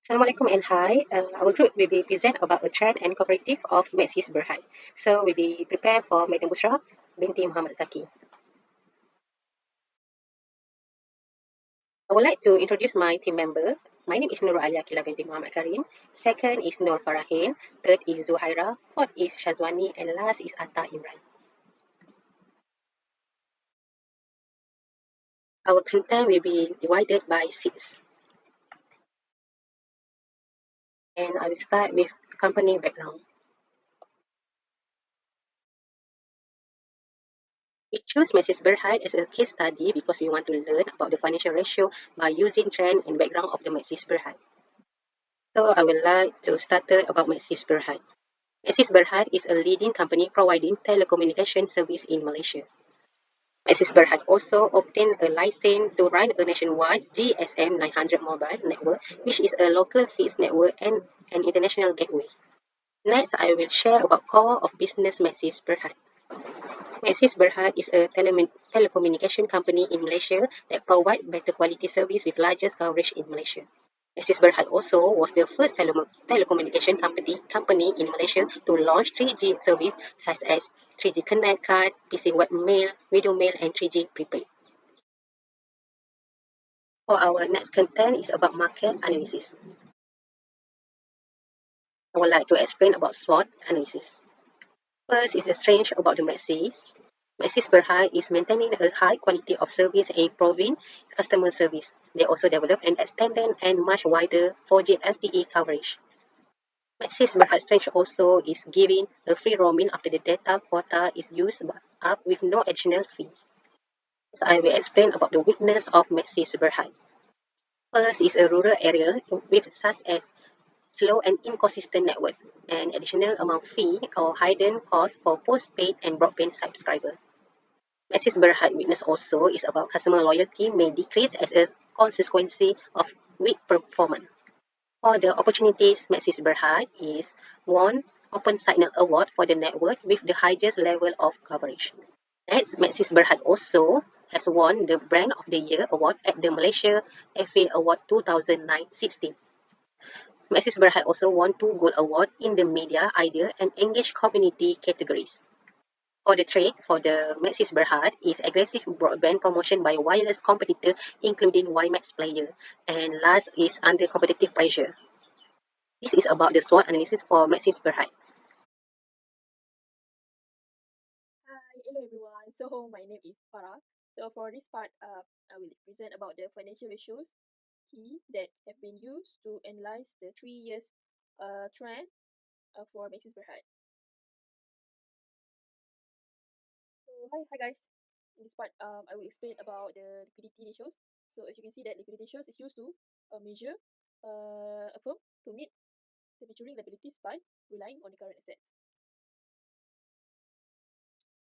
Assalamualaikum and hi. Our group will be present about a trend and cooperative of Maxis Berhad. So we be prepared for Madam Busra, Binti Mohamad Zaki. I would like to introduce my team member. My name is Nurul Aqilah Binti Mohamad Karim. Second is Nurfarahin. Third is Zuhairah. Fourth is Sazwani. And last is Atta Emran. Our content will be divided by six. And I will start with company background. We choose Mrs. Berhad as a case study because we want to learn about the financial ratio by using trend and background of the Mrs. Berhad. So I would like to start about Maxis Berhad. Maxis Berhad is a leading company providing telecommunication service in Malaysia. Maxis Berhad also obtained a license to run a nationwide GSM 900 mobile network, which is a local fixed network and an international gateway. Next, I will share about core of business Maxis Berhad. Maxis Berhad is a telecommunication company in Malaysia that provides better quality service with largest coverage in Malaysia. Maxis Berhad also was the first telecommunication company in Malaysia to launch 3G service such as 3G Connect card, PC web mail, video mail, and 3G prepaid. For our next content is about market analysis. I would like to explain about SWOT analysis. First is the strength about the Maxis. Maxis Berhad is maintaining a high quality of service and improving customer service. They also develop an extended and much wider 4G LTE coverage. Maxis Berhad strength also is giving a free roaming after the data quota is used up with no additional fees. So I will explain about the weakness of Maxis Berhad. First is a rural area with such as slow and inconsistent network, and additional amount fee or hidden cost for postpaid and broadband subscriber. Maxis Berhad weakness also is about customer loyalty may decrease as a consequence of weak performance. For the opportunities, Maxis Berhad is won Open Signal Award for the network with the highest level of coverage. Next, Maxis Berhad also has won the Brand of the Year award at the Malaysia FA Award 2009-16. Maxis Berhad also won two gold awards in the Media, Idea, and Engaged Community categories. For the trade, for the Maxis Berhad is aggressive broadband promotion by wireless competitor including WiMax player, and last is under competitive pressure. This is about the SWOT analysis for Maxis Berhad. Hi, hello everyone. So my name is Farah. So for this part, I will present about the financial ratios key that have been used to analyze the 3 years trend for Maxis Berhad. So hi guys. In this part, I will explain about the liquidity ratios. So as you can see that liquidity ratios is used to measure a firm to meet the maturing liabilities by relying on the current assets.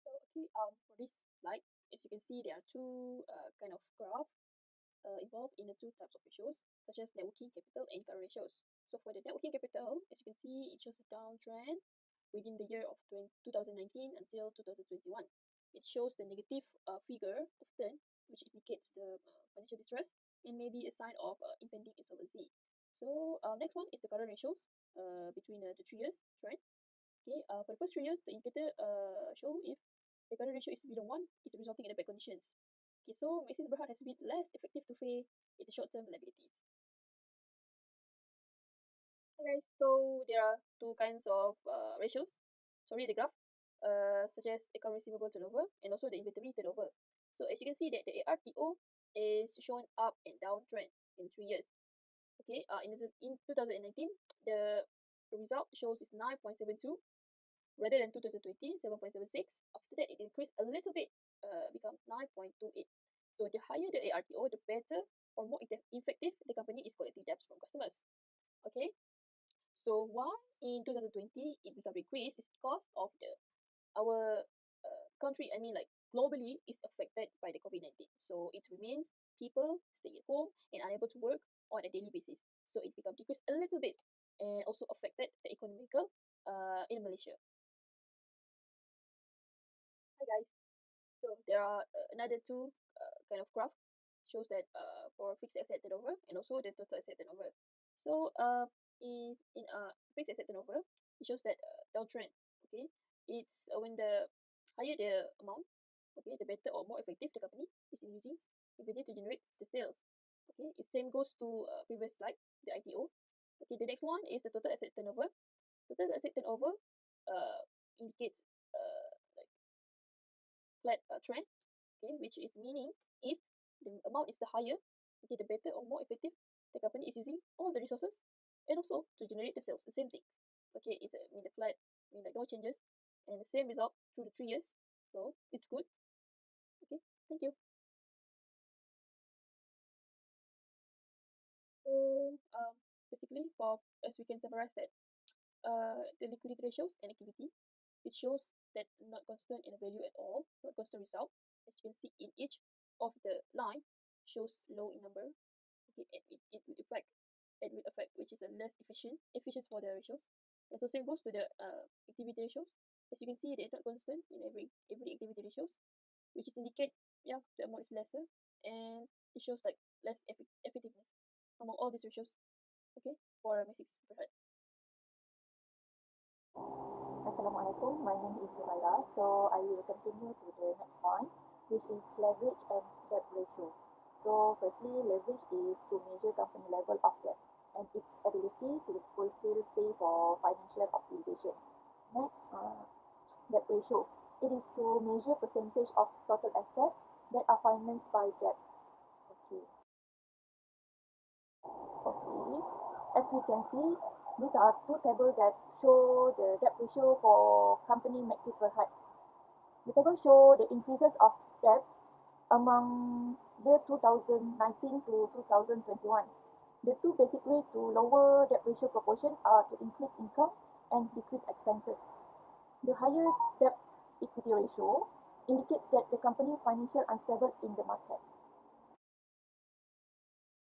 So okay, for this slide, as you can see, there are two kind of graph involved in the two types of ratios, such as net working capital and current ratios. So for the net working capital, as you can see, it shows a downtrend within the year of 2019 until 2021. It shows the negative figure often, which indicates the financial distress and maybe a sign of impending insolvency. So next one is the current ratios between the 3 years trend. Okay, for the first 3 years, the indicator show if the current ratio is below 1, it's resulting in the bad conditions. Okay, so Maxis Berhad has been less effective to pay its short-term liabilities. Okay, so there are two kinds of ratios. Sorry, the graph, such as account receivable turnover and also the inventory turnover. So as you can see that the ARTO is shown up and down trend in 3 years. Okay, in 2019, the result shows is 9.72 rather than 2020, 7.76. After that, it increased a little bit, become 9.28. So the higher the ARTO, the better or more effective the company is collecting debts from customers. Okay, so why in 2020 it become decreased is because of the our country, I mean like globally, is affected by the COVID-19. So it remains people stay at home and unable to work on a daily basis. So it become decreased a little bit and also affected the economical in Malaysia. Hi guys. So there are another two kind of graph shows that for fixed asset turnover and also the total asset turnover. So in fixed asset turnover, it shows that downtrend. Okay, it's when the higher the amount, okay, the better or more effective the company is in using inventory to generate the sales. Okay, it same goes to previous slide, the ITO. Okay, the next one is the total asset turnover. Total asset turnover indicates like flat trend, okay, which is meaning if the amount is the higher, okay, the better or more effective the company is using all the resources and also to generate the sales, the same things. Okay, it's mean the flat, mean like no changes and the same result through the 3 years. So it's good. Okay, thank you. So basically, for as we can summarize that the liquidity ratios and activity, it shows that not constant in value at all, not constant result. As you can see in each of the line shows low in number. Okay, it will affect which is a less efficient for the ratios. And so same goes to the activity ratios. As you can see, they're not constant in every activity ratios, which is indicate yeah the amount is lesser and it shows like less effectiveness among all these ratios. Okay, for Maxis Berhad. Assalamualaikum. My name is Zuhairah. So I will continue to the next point, which is leverage and debt ratio. So firstly, leverage is to measure company level of debt and its ability to fulfill pay for financial obligation. Next, debt ratio. It is to measure percentage of total asset that are financed by debt. Okay. Okay. As we can see, these are two tables that show the debt ratio for company Maxis Berhad. The table show the increases of debt among year 2019 to 2021. The two basic way to lower debt ratio proportion are to increase income and decrease expenses. The higher debt equity ratio indicates that the company financial unstable in the market.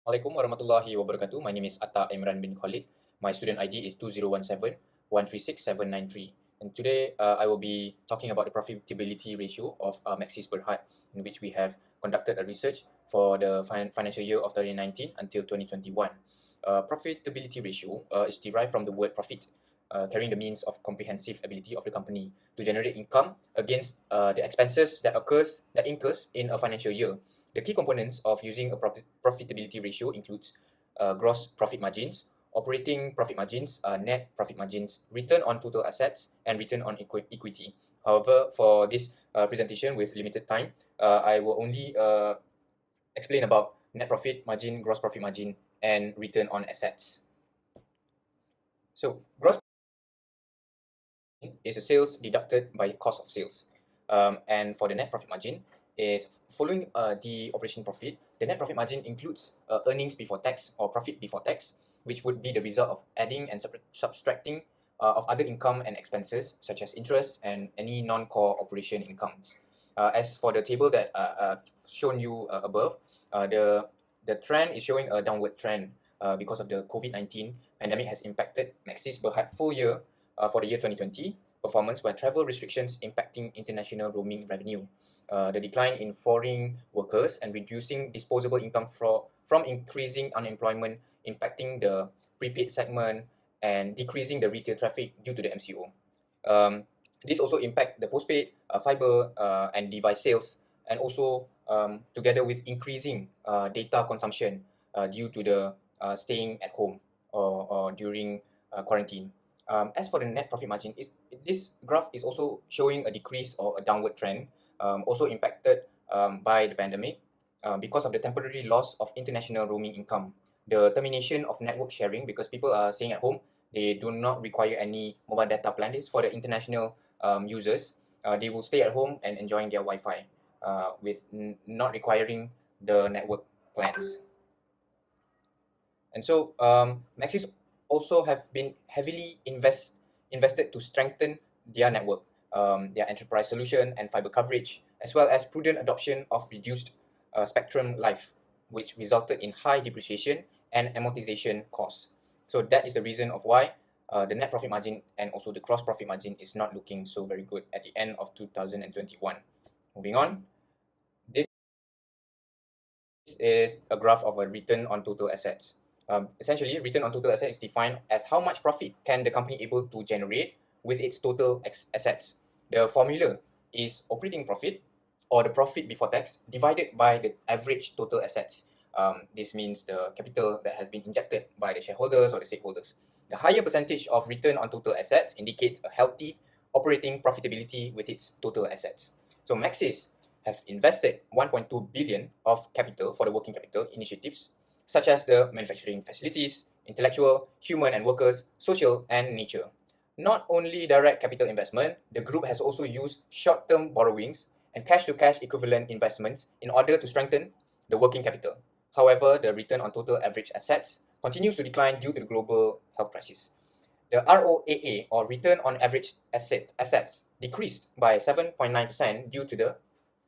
Assalamualaikum warahmatullahi wabarakatuh. My name is Atta Emran bin Kholid. My student ID is 2017-136-793. And today I will be talking about the profitability ratio of Maxis Berhad, in which we have conducted a research for the financial year of 2019 until 2021. Profitability ratio is derived from the word profit, carrying the means of comprehensive ability of the company to generate income against the expenses that incurs in a financial year. The key components of using a profitability ratio includes gross profit margins, operating profit margins, net profit margins, return on total assets, and return on equity. However, for this presentation with limited time, I will only explain about net profit margin, gross profit margin, and return on assets. So, gross is a sales deducted by cost of sales. And for the net profit margin, is following the operation profit, the net profit margin includes earnings before tax or profit before tax, which would be the result of adding and subtracting of other income and expenses such as interest and any non-core operation incomes. As for the table that I've shown you above, the trend is showing a downward trend because of the COVID-19 pandemic has impacted Maxis Berhad full year for the year 2020 performance, where travel restrictions impacting international roaming revenue. The decline in foreign workers and reducing disposable income from increasing unemployment impacting the prepaid segment and decreasing the retail traffic due to the MCO. This also impact the postpaid fiber and device sales, and also together with increasing data consumption due to the staying at home or during quarantine. As for the net profit margin, this graph is also showing a decrease or a downward trend, also impacted by the pandemic because of the temporary loss of international roaming income, the termination of network sharing because people are staying at home, they do not require any mobile data plan. This is for the international users. They will stay at home and enjoying their Wi-Fi with not requiring the network plans. And so Maxis also have been heavily invested to strengthen their network, their enterprise solution and fiber coverage, as well as prudent adoption of reduced spectrum life, which resulted in high depreciation and amortization costs. So that is the reason of why the net profit margin and also the gross profit margin is not looking so very good at the end of 2021. Moving on, this is a graph of a return on total assets. Essentially, return on total assets is defined as how much profit can the company able to generate with its total assets. The formula is operating profit or the profit before tax divided by the average total assets. This means the capital that has been injected by the shareholders or the stakeholders. The higher percentage of return on total assets indicates a healthy operating profitability with its total assets. So Maxis have invested 1.2 billion of capital for the working capital initiatives such as the manufacturing facilities, intellectual, human and workers, social and nature. Not only direct capital investment, the group has also used short-term borrowings and cash-to-cash equivalent investments in order to strengthen the working capital. However, the return on total average assets continues to decline due to the global health crisis. The ROAA, or return on average assets, decreased by 7.9% due to the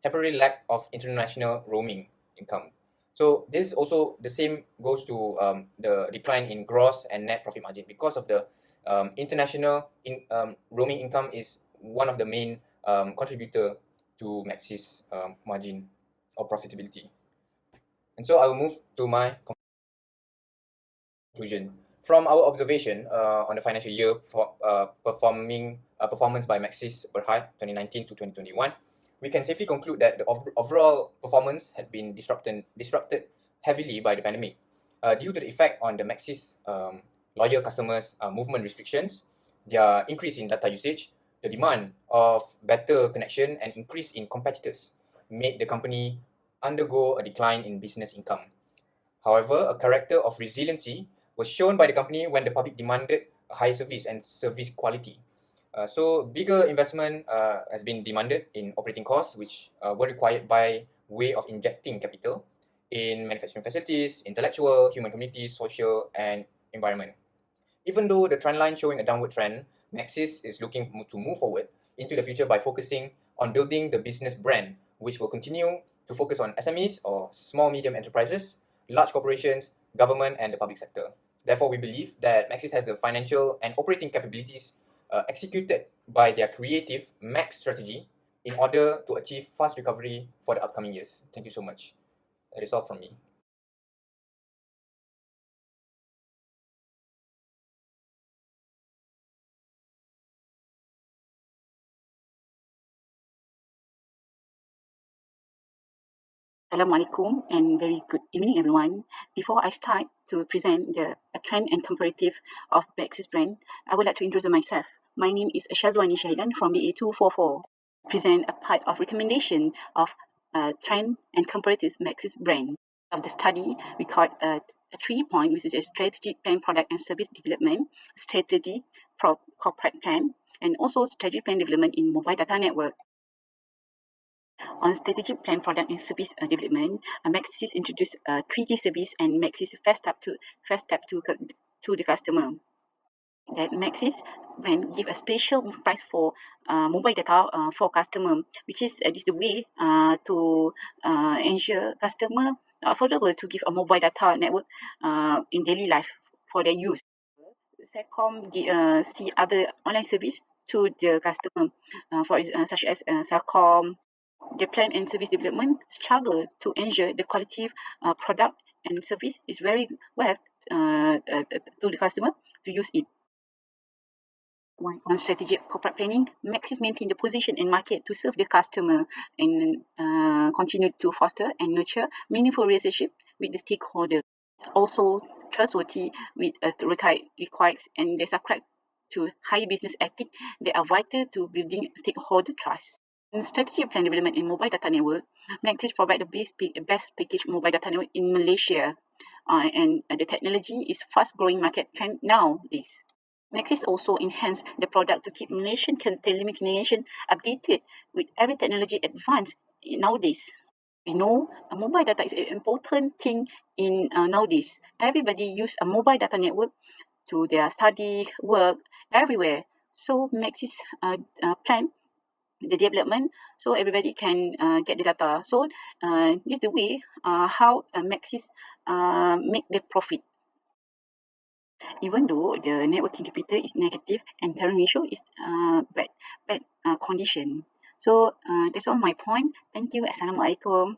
temporary lack of international roaming income. So this is also the same goes to the decline in gross and net profit margin because of the international roaming income is one of the main contributor to Maxis margin or profitability. And so I will move to my conclusion. From our observation on the financial year for performance by Maxis Berhad 2019 to 2021, we can safely conclude that the overall performance had been disrupted heavily by the pandemic due to the effect on the Maxis loyal customers' movement restrictions, their increase in data usage, the demand of better connection and increase in competitors made the company undergo a decline in business income. However, a character of resiliency was shown by the company when the public demanded a high service and service quality. So bigger investment has been demanded in operating costs, which were required by way of injecting capital in manufacturing facilities, intellectual, human communities, social, and environment. Even though the trend line showing a downward trend, Maxis is looking to move forward into the future by focusing on building the business brand, which will continue to focus on SMEs or small medium enterprises, large corporations, government, and the public sector. Therefore, we believe that Maxis has the financial and operating capabilities executed by their creative Max strategy in order to achieve fast recovery for the upcoming years. Thank you so much. That is all from me. Assalamualaikum and very good evening, everyone. Before I start to present the trend and comparative of Maxis brand, I would like to introduce myself. My name is Sazwani Shahidan from BA244. Present a part of recommendation of trend and comparative Maxis brand. Of the study, we caught a 3-point, which is a strategic plan, product and service development, strategy, corporate plan, and also strategic plan development in mobile data network. On strategic plan, product and service development, Maxis introduced 3G service and Maxis fast step to the customer. That Maxis brand give a special price for mobile data for customer, which is the way to ensure customer affordable to give a mobile data network in daily life for their use. Celcom see other online service to the customer, such as Celcom. The plan and service development struggle to ensure the quality product and service is very well to the customer to use it. On strategic corporate planning, Maxis maintain the position in market to serve the customer and continue to foster and nurture meaningful relationship with the stakeholder. Also trustworthy with requires and they subscribe to high business ethic. They are vital to building stakeholder trust. In strategic plan development in mobile data network, Maxis provide the best package mobile data network in Malaysia, and the technology is fast-growing market trend nowadays. Maxis also enhance the product to keep Malaysian telecommunication updated with every technology advance nowadays. We know mobile data is an important thing in nowadays. Everybody use a mobile data network to their study, work, everywhere. So Maxis plan the development so everybody can get the data. So this is the way how Maxis make the profit. Even though the net working capital is negative and current ratio is bad condition. So that's all my point. Thank you. Assalamualaikum.